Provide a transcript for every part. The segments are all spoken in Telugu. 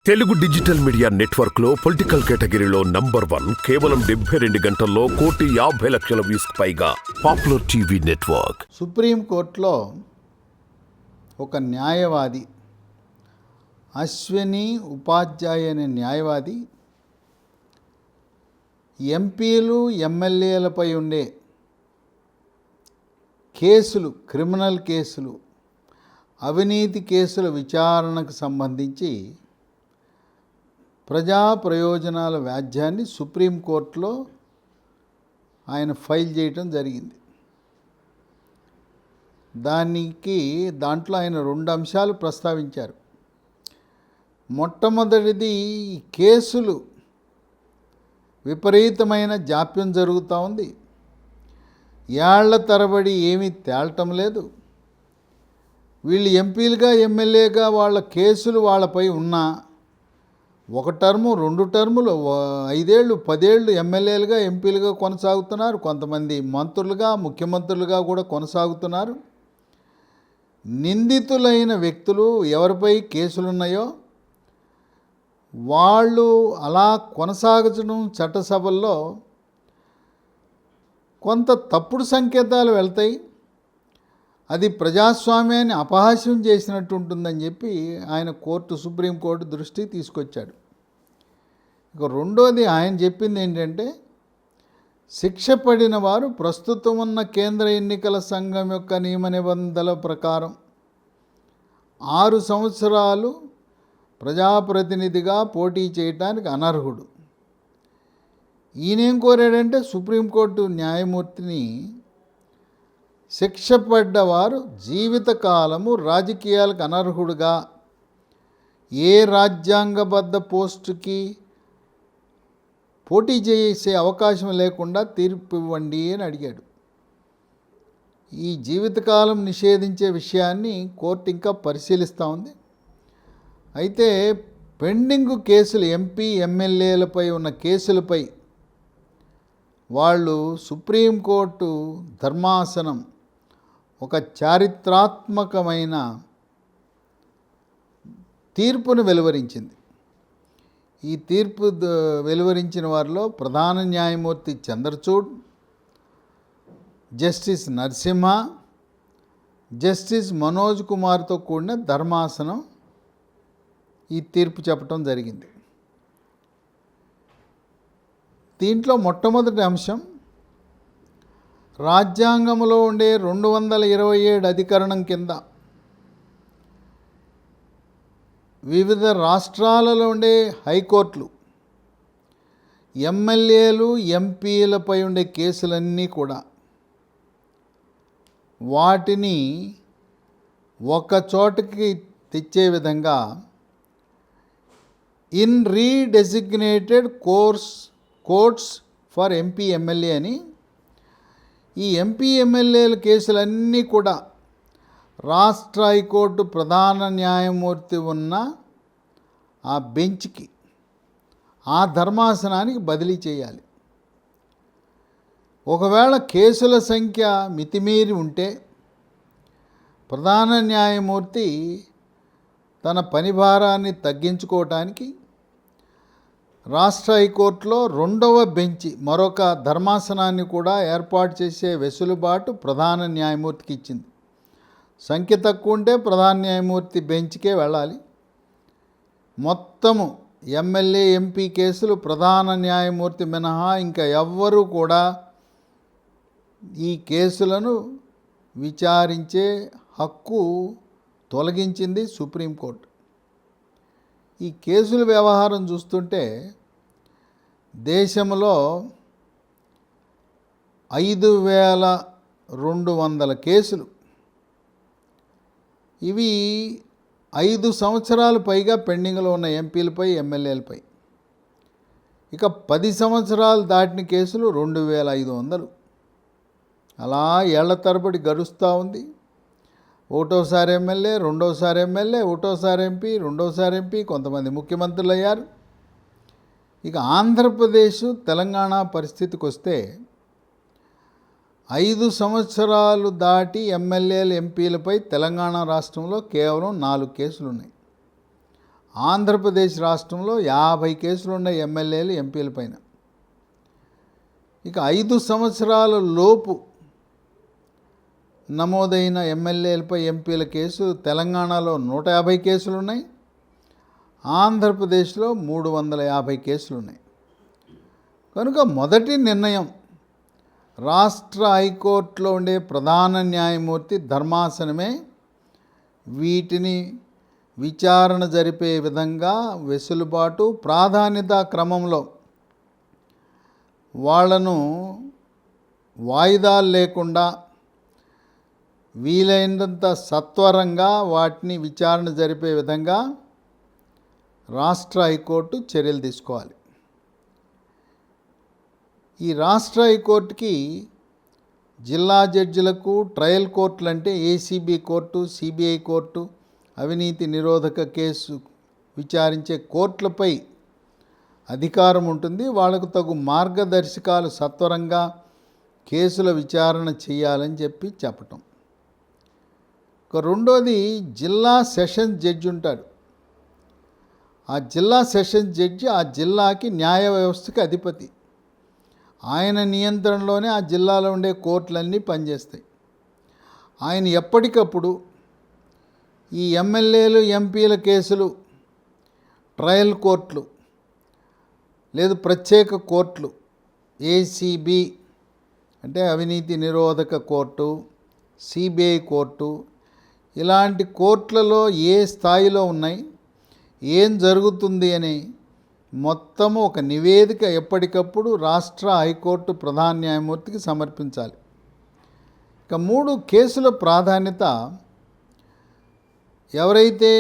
తెలుగు డిజిటల్ మీడియా నెట్వర్క్ లో పొలిటికల్ కేటగిరీలో నంబర్ 1 కేవలం 72 గంటల్లో 1,50,00,000 వ్యూస్ పైగా పాపులర్ టీవీ నెట్వర్క్. సుప్రీంకోర్టులో ఒక న్యాయవాది అశ్విని ఉపాధ్యాయ అనే న్యాయవాది ఎంపీలు ఎమ్మెల్యేలపై ఉండే కేసులు, క్రిమినల్ కేసులు, అవినీతి కేసుల విచారణకు సంబంధించి ప్రజా ప్రయోజనాల వ్యాజ్యాన్ని సుప్రీంకోర్టులో ఆయన ఫైల్ చేయటం జరిగింది. దాంట్లో ఆయన 2 అంశాలు ప్రస్తావించారు. మొట్టమొదటిది, ఈ కేసులు విపరీతమైన జాప్యం జరుగుతూ ఉంది, ఏళ్ల తరబడి ఏమీ తేలటం లేదు. వీళ్ళు ఎంపీలుగా ఎమ్మెల్యేగా వాళ్ళ కేసులు వాళ్ళపై ఉన్నా 1 టర్ము 2 టర్ములు 5 ఏళ్ళు 10 ఏళ్ళు ఎమ్మెల్యేలుగా ఎంపీలుగా కొనసాగుతున్నారు. కొంతమంది మంత్రులుగా, ముఖ్యమంత్రులుగా కూడా కొనసాగుతున్నారు. నిందితులైన వ్యక్తులు ఎవరిపై కేసులున్నాయో వాళ్ళు అలా కొనసాగడం చట్టసభల్లో కొంత తప్పుడు సంకేతాలు వెళ్తాయి. అది ప్రజాస్వామ్యాన్ని అపహాస్యం చేసినట్టు ఉంటుందని చెప్పి ఆయన సుప్రీంకోర్టు దృష్టికి తీసుకొచ్చాడు. ఇక రెండోది ఆయన చెప్పింది ఏంటంటే, శిక్ష పడిన వారు ప్రస్తుతం ఉన్న కేంద్ర ఎన్నికల సంఘం యొక్క నియమ నిబంధనల ప్రకారం 6 సంవత్సరాలు ప్రజాప్రతినిధిగా పోటీ చేయడానికి అనర్హుడు. ఈయనేం కోరాడంటే, సుప్రీంకోర్టు న్యాయమూర్తిని శిక్ష పడ్డవారు జీవితకాలము రాజకీయాలకు అనర్హుడుగా ఏ రాజ్యాంగబద్ధ పోస్టుకి పోటీ చేసే అవకాశం లేకుండా తీర్పు ఇవ్వండి అని అడిగాడు. ఈ జీవితకాలం నిషేధించే విషయాన్ని కోర్టు ఇంకా పరిశీలిస్తూ ఉంది. అయితే పెండింగ్ కేసులు, ఎంపీ ఎమ్మెల్యేలపై ఉన్న కేసులపై వాళ్ళు సుప్రీంకోర్టు ధర్మాసనం ఒక చారిత్రాత్మకమైన తీర్పును వెలువరించింది. ఈ తీర్పు వెలువరించిన వారిలో ప్రధాన న్యాయమూర్తి చంద్రచూడ్, జస్టిస్ నరసింహ, జస్టిస్ మనోజ్ కుమార్తో కూడిన ధర్మాసనం ఈ తీర్పు చెప్పడం జరిగింది. దీంట్లో మొట్టమొదటి అంశం, రాజ్యాంగంలో ఉండే 227 అధికరణం కింద వివిధ రాష్ట్రాలలో ఉండే హైకోర్టులు ఎమ్మెల్యేలు ఎంపీలపై ఉండే కేసులన్నీ కూడా వాటిని ఒక చోటకి తెచ్చే విధంగా in redesignated courts for MP MLA అని ఈ ఎంపీ ఎమ్మెల్యేల కేసులన్నీ కూడా రాష్ట్ర హైకోర్టు ప్రధాన న్యాయమూర్తి ఉన్న ఆ బెంచ్కి, ఆ ధర్మాసనానికి బదిలీ చేయాలి. ఒకవేళ కేసుల సంఖ్య మితిమీరి ఉంటే ప్రధాన న్యాయమూర్తి తన పని భారాన్ని తగ్గించుకోవటానికి రాష్ట్ర హైకోర్టులో 2వ బెంచ్, మరొక ధర్మాసనాన్ని కూడా ఏర్పాటు చేసే వెసులుబాటు ప్రధాన న్యాయమూర్తికి ఇచ్చింది. సంఖ్య తక్కువ ఉంటే ప్రధాన న్యాయమూర్తి బెంచ్కే వెళ్ళాలి. మొత్తము ఎమ్మెల్యే ఎంపీ కేసులు ప్రధాన న్యాయమూర్తి మినహా ఇంకా ఎవ్వరూ కూడా ఈ కేసులను విచారించే హక్కు తొలగించింది సుప్రీంకోర్టు. ఈ కేసుల వ్యవహారం చూస్తుంటే దేశంలో 5,200 కేసులు, ఇవి 5 సంవత్సరాలు పైగా పెండింగ్లో ఉన్న ఎంపీలపై ఎమ్మెల్యేలపై. ఇక 10 సంవత్సరాలు దాటిన కేసులు 2,500. అలా ఏళ్ల తరబడి గడుస్తూ ఉంది. ఒకటోసారి ఎమ్మెల్యే, రెండోసారి ఎమ్మెల్యే, ఒకటోసారి ఎంపీ, రెండోసారి ఎంపీ, కొంతమంది ముఖ్యమంత్రులు అయ్యారు. ఇక ఆంధ్రప్రదేశ్, తెలంగాణ పరిస్థితికి వస్తే 5 సంవత్సరాలు దాటి ఎమ్మెల్యేలు ఎంపీలపై తెలంగాణ రాష్ట్రంలో కేవలం 4 కేసులు ఉన్నాయి. ఆంధ్రప్రదేశ్ రాష్ట్రంలో 50 కేసులు ఉన్నాయి ఎమ్మెల్యేలు ఎంపీల పైన. ఇక 5 సంవత్సరాల లోపు నమోదైన ఎమ్మెల్యేలపై ఎంపీల కేసు తెలంగాణలో 150 కేసులు ఉన్నాయి, ఆంధ్రప్రదేశ్లో 350 కేసులు ఉన్నాయి. కనుక మొదటి నిర్ణయం రాష్ట్ర హైకోర్టులో ఉండే ప్రధాన న్యాయమూర్తి ధర్మాసనమే వీటిని విచారణ జరిపే విధంగా వెసులుబాటు, ప్రాధాన్యత క్రమంలో వాళ్లను వాయిదాలు లేకుండా వీలైనంత సత్వరంగా వాటిని విచారణ జరిపే విధంగా రాష్ట్ర హైకోర్టు చర్యలు తీసుకోవాలి. ఈ రాష్ట్ర హైకోర్టుకి జిల్లా జడ్జిలకు ట్రయల్ కోర్టులు అంటే ఏసీబీ కోర్టు, సిబిఐ కోర్టు, అవినీతి నిరోధక కేసు విచారించే కోర్టులపై అధికారం ఉంటుంది. వాళ్లకు తగు మార్గదర్శకాలు సత్వరంగా కేసుల విచారణ చేయాలని చెప్పటం. ఇక రెండోది, జిల్లా సెషన్స్ జడ్జి ఉంటాడు. ఆ జిల్లా సెషన్స్ జడ్జి ఆ జిల్లాకి న్యాయ వ్యవస్థకి అధిపతి. ఆయన నియంత్రణలోనే ఆ జిల్లాలో ఉండే కోర్టులన్నీ పనిచేస్తాయి. ఆయన ఎప్పటికప్పుడు ఈ ఎమ్మెల్యేలు ఎంపీల కేసులు ట్రయల్ కోర్టులు లేదు ప్రత్యేక కోర్టులు, ఏసీబీ అంటే అవినీతి నిరోధక కోర్టు, సిబిఐ కోర్టు, ఇలాంటి కోర్టులలో ఏ స్థాయిలో ఉన్నాయి, ఏం జరుగుతుంది అని మొత్తము ఒక నివేదిక ఎప్పటికప్పుడు రాష్ట్ర హైకోర్టు ప్రధాన న్యాయమూర్తికి సమర్పించాలి. ఇక 3, కేసుల ప్రాధాన్యత. ఎవరైతే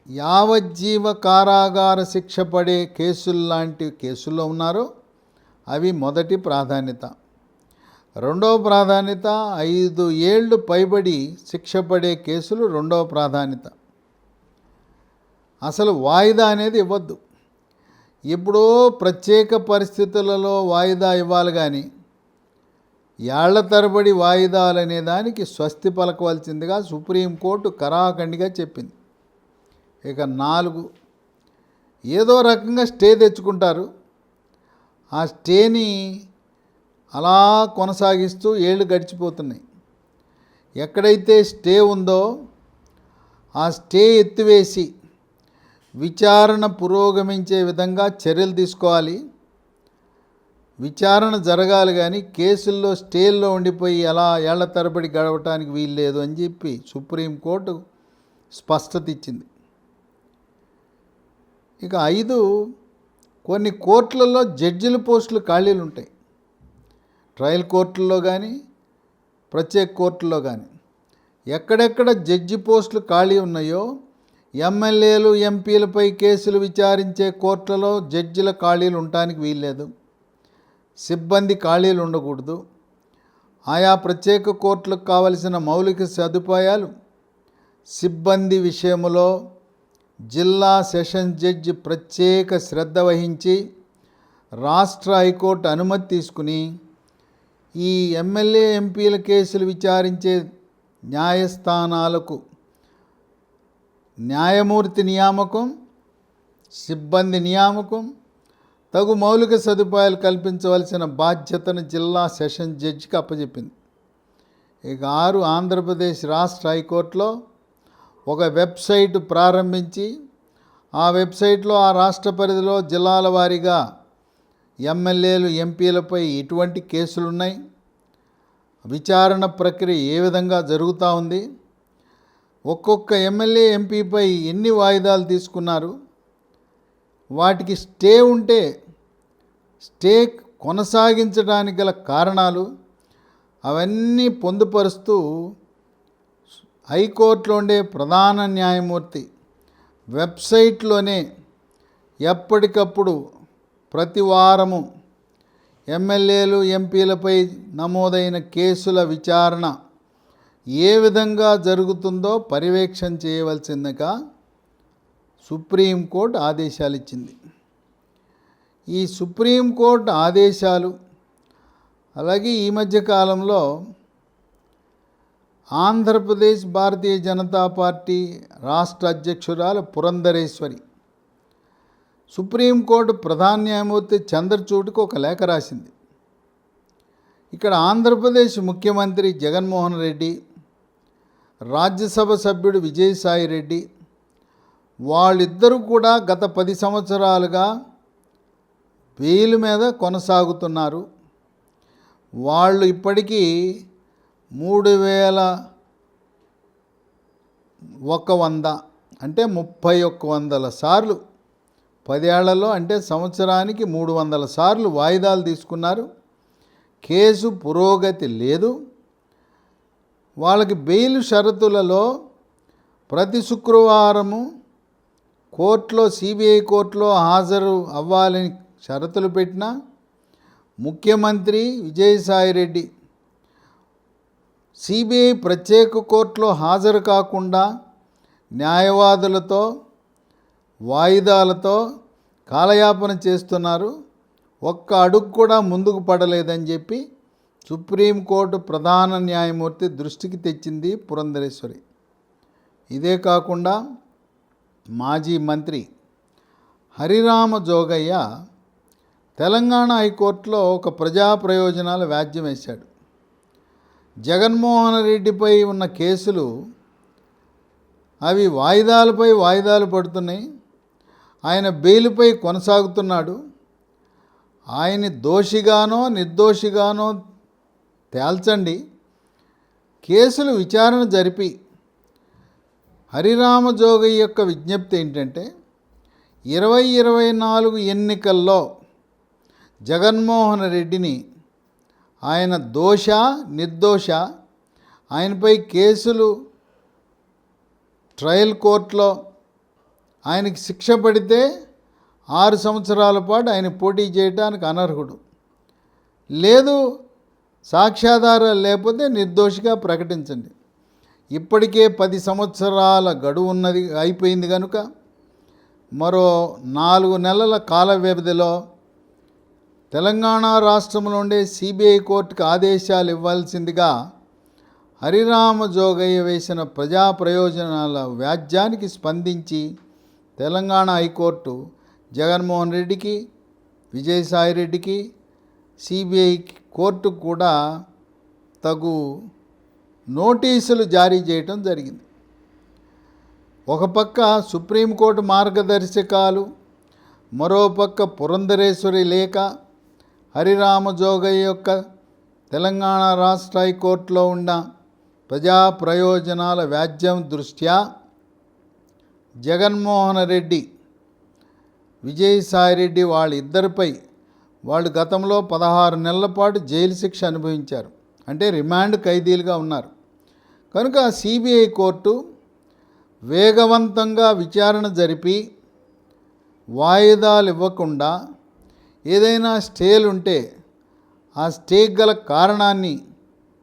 యావజ్జీవ కారాగార శిక్ష పడే కేసులు లాంటి కేసుల్లో ఉన్నారో అవి మొదటి ప్రాధాన్యత. రెండవ ప్రాధాన్యత 5 ఏళ్ళు పైబడి శిక్ష పడే కేసులు రెండవ ప్రాధాన్యత. అసలు వాయిదా అనేది ఇవ్వద్దు. ఎప్పుడో ప్రత్యేక పరిస్థితులలో వాయిదా ఇవ్వాలి కానీ ఏళ్ల తరబడి వాయిదాలు అనే దానికి స్వస్తి పలకవలసిందిగా సుప్రీంకోర్టు కరాఖండిగా చెప్పింది. ఇక 4, ఏదో రకంగా స్టే తెచ్చుకుంటారు. ఆ స్టేని అలా కొనసాగిస్తూ ఏళ్ళు గడిచిపోతున్నాయి. ఎక్కడైతే స్టే ఉందో ఆ స్టే ఎత్తివేసి విచారణ పురోగమించే విధంగా చర్యలు తీసుకోవాలి. విచారణ జరగాలి కానీ కేసుల్లో స్టేల్లో ఉండిపోయి అలా ఏళ్ల తరబడి గడవటానికి వీల్లేదు అని చెప్పి సుప్రీంకోర్టు స్పష్టత ఇచ్చింది. ఇక 5, కొన్ని కోర్టులలో జడ్జిల పోస్టులు ఖాళీలు ఉంటాయి. ట్రయల్ కోర్టుల్లో కానీ ప్రత్యేక కోర్టుల్లో కానీ ఎక్కడెక్కడ జడ్జి పోస్టులు ఖాళీ ఉన్నాయో ఎమ్మెల్యేలు ఎంపీలపై కేసులు విచారించే కోర్టులలో జడ్జిల ఖాళీలు ఉండటానికి వీల్లేదు, సిబ్బంది ఖాళీలు ఉండకూడదు. ఆయా ప్రత్యేక కోర్టులకు కావలసిన మౌలిక సదుపాయాలు, సిబ్బంది విషయంలో జిల్లా సెషన్స్ జడ్జి ప్రత్యేక శ్రద్ధ వహించి రాష్ట్ర హైకోర్టు అనుమతి తీసుకుని ఈ ఎమ్మెల్యే ఎంపీల కేసులు విచారించే న్యాయస్థానాలకు న్యాయమూర్తి నియామకం, సిబ్బంది నియామకం, తగు మౌలిక సదుపాయాలు కల్పించవలసిన బాధ్యతను జిల్లా సెషన్స్ జడ్జికి అప్పచెప్పింది. ఇక 6, ఆంధ్రప్రదేశ్ రాష్ట్ర హైకోర్టులో ఒక వెబ్సైట్ ప్రారంభించి ఆ వెబ్సైట్లో ఆ రాష్ట్ర పరిధిలో జిల్లాల వారీగా ఎమ్మెల్యేలు ఎంపీలపై ఎటువంటి కేసులున్నాయి, విచారణ ప్రక్రియ ఏ విధంగా జరుగుతూ ఉంది, ఒక్కొక్క ఎమ్మెల్యే ఎంపీపై ఎన్ని వాయిదాలు తీసుకున్నారు, వాటికి స్టే ఉంటే స్టే కొనసాగించడానికి గల కారణాలు అవన్నీ పొందుపరుస్తూ హైకోర్టులో ఉండే ప్రధాన న్యాయమూర్తి వెబ్సైట్లోనే ఎప్పటికప్పుడు ప్రతి వారము ఎమ్మెల్యేలు ఎంపీలపై నమోదైన కేసుల విచారణ ఏ విధంగా జరుగుతుందో పర్యవేక్షణ చేయవలసిందిగా సుప్రీంకోర్టు ఆదేశాలు ఇచ్చింది. ఈ సుప్రీంకోర్టు ఆదేశాలు అలాగే ఈ మధ్య కాలంలో ఆంధ్రప్రదేశ్ భారతీయ జనతా పార్టీ రాష్ట్ర అధ్యక్షురాలు పురంధరేశ్వరి సుప్రీంకోర్టు ప్రధాన న్యాయమూర్తి చంద్రచూడ్కి ఒక లేఖ రాసింది. ఇక్కడ ఆంధ్రప్రదేశ్ ముఖ్యమంత్రి జగన్మోహన్ రెడ్డి, రాజ్యసభ సభ్యుడు విజయసాయి రెడ్డి వాళ్ళిద్దరూ కూడా గత 10 సంవత్సరాలుగా బెయిల్ మీద కొనసాగుతున్నారు. వాళ్ళు ఇప్పటికీ 3,100 అంటే 3,100 సార్లు 10 ఏళ్లలో అంటే సంవత్సరానికి 300 సార్లు వాయిదాలు తీసుకున్నారు. కేసు పురోగతి లేదు. వాళ్ళకి బెయిల్ షరతులలో ప్రతి శుక్రవారము కోర్టులో సిబిఐ కోర్టులో హాజరు అవ్వాలని షరతులు పెట్టినా ముఖ్యమంత్రి విజయసాయి రెడ్డి సిబిఐ ప్రత్యేక కోర్టులో హాజరు కాకుండా న్యాయవాదులతో వాయిదాలతో కాలయాపన చేస్తున్నారు. ఒక్క అడుగు కూడా ముందుకు పడలేదని చెప్పి సుప్రీంకోర్టు ప్రధాన న్యాయమూర్తి దృష్టికి తెచ్చింది పురంధరేశ్వరి. ఇదే కాకుండా మాజీ మంత్రి హరిరామ జోగయ్య తెలంగాణ హైకోర్టులో ఒక ప్రజా ప్రయోజనాల వ్యాజ్యం వేశాడు. జగన్మోహన్ రెడ్డిపై ఉన్న కేసులు అవి వాయిదాలపై వాయిదాలు పడుతున్నాయి. ఆయన బెయిల్పై కొనసాగుతున్నాడు. ఆయన్ని దోషిగానో నిర్దోషిగానో తేల్చండి. కేసులు విచారణ జరిపి హరిరామ జోగయ్య యొక్క విజ్ఞప్తి ఏంటంటే 2024 ఎన్నికల్లో జగన్మోహన్ రెడ్డిని ఆయన దోష నిర్దోష ఆయనపై కేసులు ట్రయల్ కోర్టులో ఆయనకి శిక్ష పడితే 6 సంవత్సరాల పాటు ఆయన పోటీ చేయడానికి అనర్హుడు. లేదు సాక్ష్యాధారాలు లేకపోతే నిర్దోషిగా ప్రకటించండి. ఇప్పటికే 10 సంవత్సరాల గడువు ఉన్నది అయిపోయింది కనుక మరో 4 నెలల కాల వ్యవధిలో తెలంగాణ రాష్ట్రంలో ఉండే సిబిఐ కోర్టుకు ఆదేశాలు ఇవ్వాల్సిందిగా హరిరామ జోగయ్య వేసిన ప్రజా ప్రయోజనాల వ్యాజ్యానికి స్పందించి తెలంగాణ హైకోర్టు జగన్మోహన్ రెడ్డికి, విజయసాయి రెడ్డికి, సిబిఐ కోర్టుకు కూడా తగు నోటీసులు జారీ చేయటం జరిగింది. ఒక పక్క సుప్రీంకోర్టు మార్గదర్శకాలు, మరోపక్క పురంధరేశ్వరి లేఖ, హరిరామ జోగయ్య యొక్క తెలంగాణ రాష్ట్ర హైకోర్టులో ఉన్న ప్రజా ప్రయోజనాల వ్యాజ్యం దృష్ట్యా జగన్మోహన్ రెడ్డి, విజయసాయి రెడ్డి వాళ్ళిద్దరిపై వాళ్ళు గతంలో 16 నెలల పాటు జైలు శిక్ష అనుభవించారు. అంటే రిమాండ్ ఖైదీలుగా ఉన్నారు. కనుక సిబిఐ కోర్టు వేగవంతంగా విచారణ జరిపి వాయిదాలు ఇవ్వకుండా ఏదైనా స్టేలు ఉంటే ఆ స్టేకి గల కారణాన్ని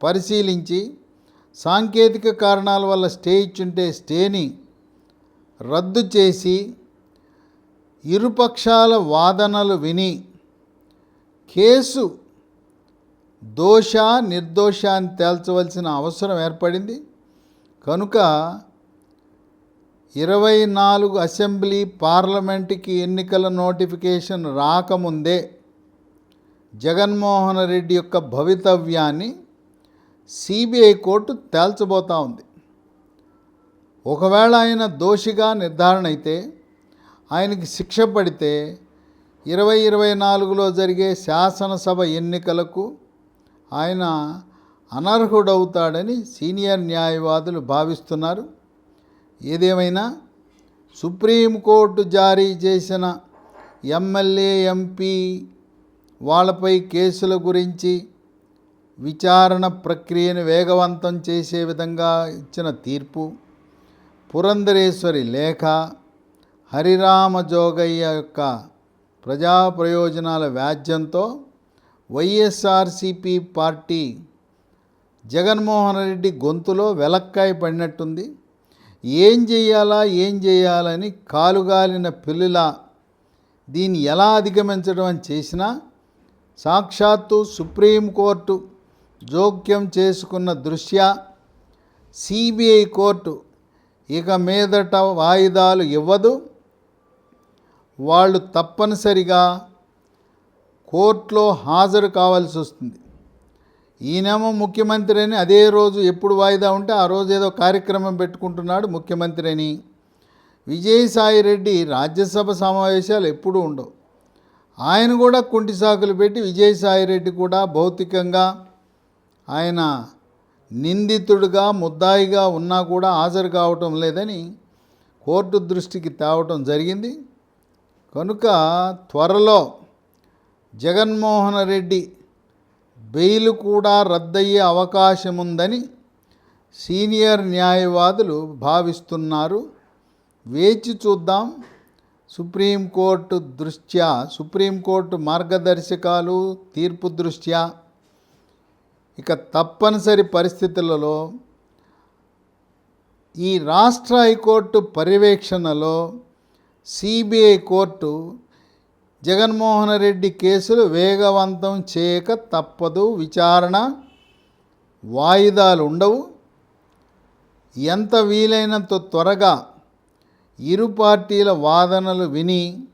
పరిశీలించి సాంకేతిక కారణాల వల్ల స్టే ఇచ్చుంటే స్టేని రద్దు చేసి ఇరుపక్షాల వాదనలు విని కేసు దోష నిర్దోష అని తేల్చవలసిన అవసరం ఏర్పడింది. కనుక 24 అసెంబ్లీ పార్లమెంటుకి ఎన్నికల నోటిఫికేషన్ రాకముందే జగన్మోహన్ రెడ్డి యొక్క భవితవ్యాన్ని సిబిఐ కోర్టు తేల్చబోతూ ఉంది. ఒకవేళ ఆయన దోషిగా నిర్ధారణ అయితే, ఆయనకి శిక్ష పడితే 2024లో జరిగే శాసనసభ ఎన్నికలకు ఆయన అనర్హుడవుతాడని సీనియర్ న్యాయవాదులు భావిస్తున్నారు. ఏదేమైనా సుప్రీంకోర్టు జారీ చేసిన ఎమ్మెల్యే, ఎంపీ వాళ్ళపై కేసుల గురించి విచారణ ప్రక్రియను వేగవంతం చేసే విధంగా ఇచ్చిన తీర్పు, పురంధరేశ్వరి లేఖ, హరిరామ జోగయ్య యొక్క ప్రజా ప్రయోజనాల వ్యాజ్యంతో వైఎస్ఆర్సిపి పార్టీ జగన్మోహన్ రెడ్డి గొంతులో వెలక్కాయ పడినట్టుంది. ఏం చేయాలని కాలుగాలిన పిల్లులా దీన్ని ఎలా అధిగమించడం అని చేసినా సాక్షాత్తు సుప్రీంకోర్టు జోక్యం చేసుకున్న దృష్ట్యా సిబిఐ కోర్టు ఇక మీదట వాయిదాలు ఇవ్వదు. వాళ్ళు తప్పనిసరిగా కోర్టులో హాజరు కావాల్సి వస్తుంది. ఈయనేమో ముఖ్యమంత్రి అని అదే రోజు ఎప్పుడు వాయిదా ఉంటే ఆ రోజు ఏదో కార్యక్రమం పెట్టుకుంటున్నాడు ముఖ్యమంత్రి అని. విజయసాయిరెడ్డి రాజ్యసభ సమావేశాలు ఎప్పుడూ ఉండవు. ఆయన కూడా కుంటి సాకులు పెట్టి విజయసాయిరెడ్డి కూడా భౌతికంగా ఆయన నిందితుడిగా ముద్దాయిగా ఉన్నా కూడా హాజరు కావటం లేదని కోర్టు దృష్టికి తేవటం జరిగింది. కనుక త్వరలో జగన్మోహన్ రెడ్డి బెయిల్ కూడా రద్దయ్యే అవకాశం ఉందని సీనియర్ న్యాయవాదులు భావిస్తున్నారు. వేచి చూద్దాం. సుప్రీంకోర్టు దృష్ట్యా, సుప్రీంకోర్టు మార్గదర్శకాలు తీర్పు దృష్ట్యా ఇక తప్పనిసరి పరిస్థితులలో ఈ రాష్ట్ర హైకోర్టు పర్యవేక్షణలో సిబిఐ కోర్టు జగన్మోహన్ రెడ్డి కేసులు వేగవంతం చేయక తప్పదు. విచారణ వాయిదాలు ఉండవు. ఎంత వీలైనంత త్వరగా ఇరు పార్టీల వాదనలు విని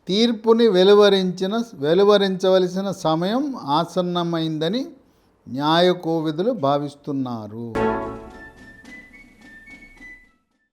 తీర్పుని వెలువరించవలసిన సమయం ఆసన్నమైందని న్యాయ కోవిదులు భావిస్తున్నారు.